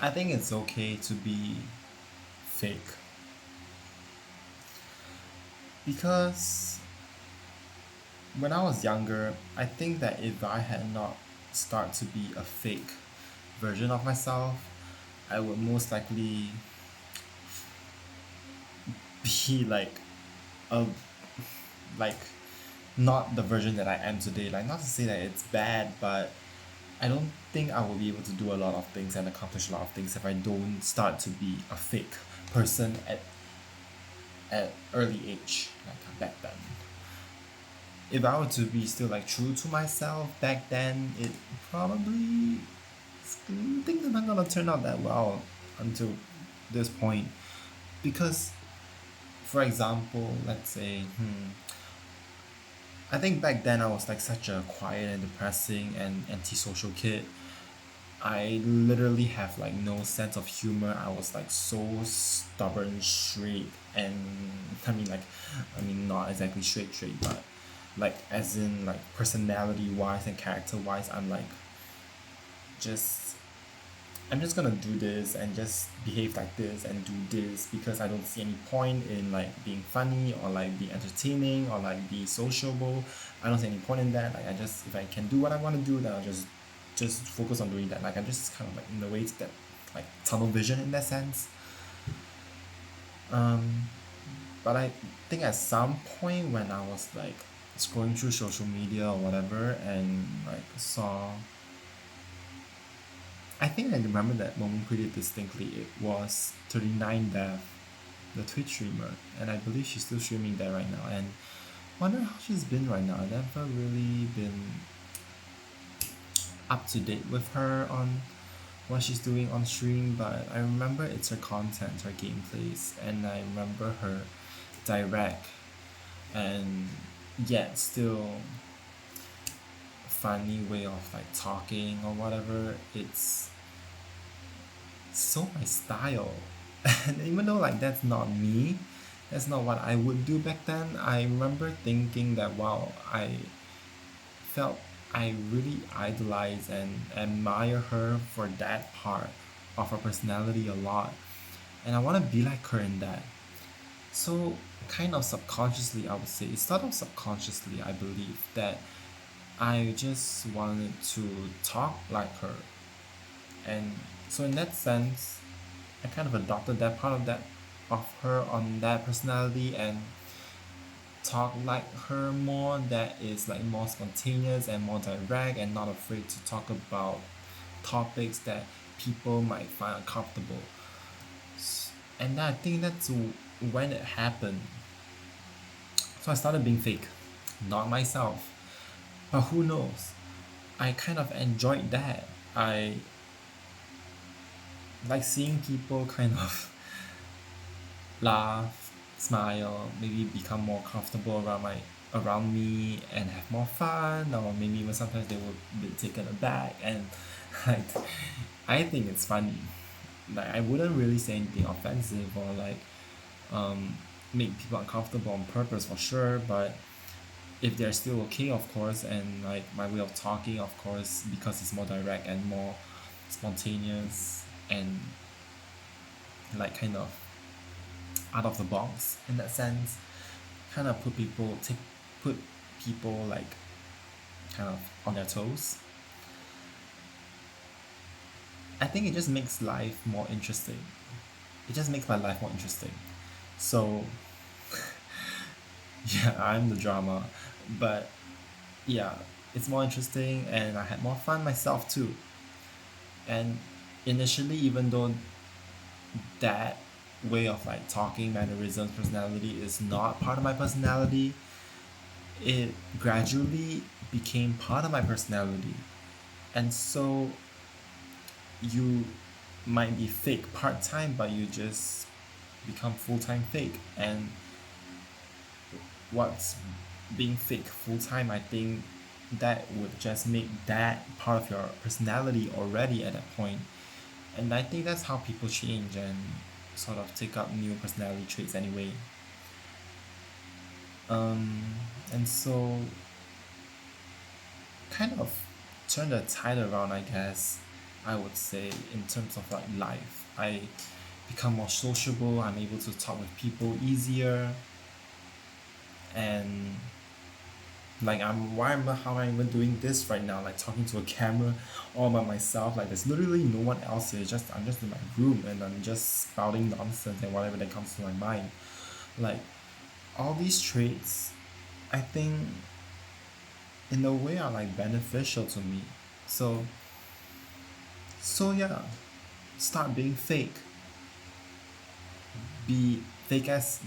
I think it's okay to be fake because when I was younger, I think that if I had not start to be a fake version of myself, I would most likely be a like not the version that I am today. Like not to say that it's bad, but I don't think I will be able to do a lot of things and accomplish a lot of things if I don't start to be a fake person at early age, like back then. If I were to be still like true to myself back then, it probably things are not gonna turn out that well until this point. Because, for example, let's say, I think back then I was like such a quiet and depressing and antisocial kid. I literally have like no sense of humor. I was like so stubborn, straight, and I mean like, I mean not exactly straight, but like as in like personality wise and character wise, just I'm just gonna do this and just behave like this and do this because I don't see any point in like being funny or like be entertaining or like be sociable. I don't see any point in that. Like I just if I can do what I want to do, then I'll just focus on doing that. Like I'm just kind of like in a way that like tunnel vision in that sense. Um, but I think at some point when I was like scrolling through social media or whatever and like saw I think I remember that moment pretty distinctly. It was 39 Dev, the Twitch streamer, and I believe she's still streaming there right now. And wonder how she's been right now. I never really been up to date with her on what she's doing on stream, but I remember it's her content, her gameplays, and I remember her direct and yet still funny way of like talking or whatever. It's so my style. And even though like that's not me, that's not what I would do back then, I remember thinking that wow, I felt I really idolize and admire her for that part of her personality a lot. And I want to be like her in that. So, kind of subconsciously, I would say, it started off subconsciously, I believe, that I just wanted to talk like her. And so, in that sense, I kind of adopted that part of her on that personality and talk like her more that is like more spontaneous and more direct and not afraid to talk about topics that people might find uncomfortable. And I think that's when it happened. So I started being fake, not myself. But who knows? I kind of enjoyed that. I like seeing people kind of laugh, smile, maybe become more comfortable around me and have more fun, or maybe even sometimes they will be taken aback and like I think it's funny. Like I wouldn't really say anything offensive or like um make people uncomfortable on purpose for sure, but if they're still okay of course and like my way of talking of course because it's more direct and more spontaneous and like kind of out of the box in that sense kind of put people like kind of on their toes. I think it just makes life more interesting. It just makes my life more interesting. So yeah, I'm the drama, but yeah, it's more interesting and I had more fun myself too. And initially, even though that way of like talking, mannerisms, personality is not part of my personality, it gradually became part of my personality. And so you might be fake part time, but you just become full time fake. And what's being fake full time, I think that would just make that part of your personality already at that point. And I think that's how people change and sort of take up new personality traits anyway. Um, and so kind of turn the tide around, I guess. I would say, in terms of like life. I become more sociable, I'm able to talk with people easier, and like why am I how am I even doing this right now, like talking to a camera all by myself, like there's literally no one else here, just I'm just in my room and I'm just spouting nonsense and whatever that comes to my mind. Like all these traits, I think in a way are like beneficial to me. So yeah, start being fake. Be fake as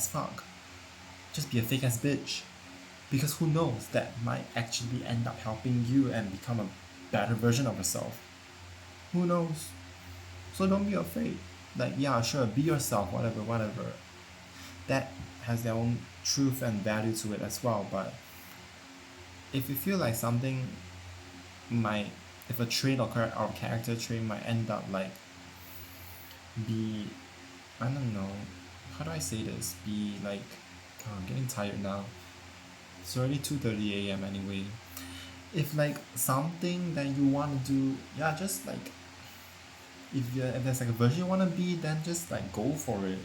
fuck. Just be a fake ass bitch. Because who knows, that might actually end up helping you and become a better version of yourself. Who knows? So don't be afraid. Like, yeah, sure, be yourself, whatever, whatever. That has their own truth and value to it as well. But if you feel like something might, if a trait or character trait might end up like be, I don't know, how do I say this? Be like, oh, I'm getting tired now. It's already 2:30 a.m. anyway. If like something that you want to do, yeah, just like if there's like a version you want to be, then just like go for it.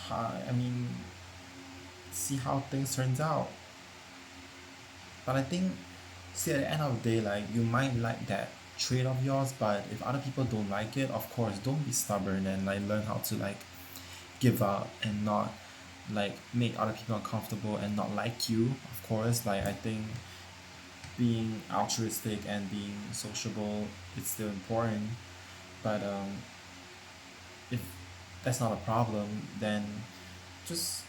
I mean, see how things turns out. But I think, see, at the end of the day, like you might like that trait of yours, but if other people don't like it, of course, don't be stubborn and like learn how to like give up and not like make other people uncomfortable and not like you. Of course, like I think being altruistic and being sociable is still important, but if that's not a problem, then just,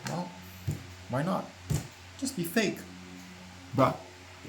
well, why not? Just be fake. Bruh,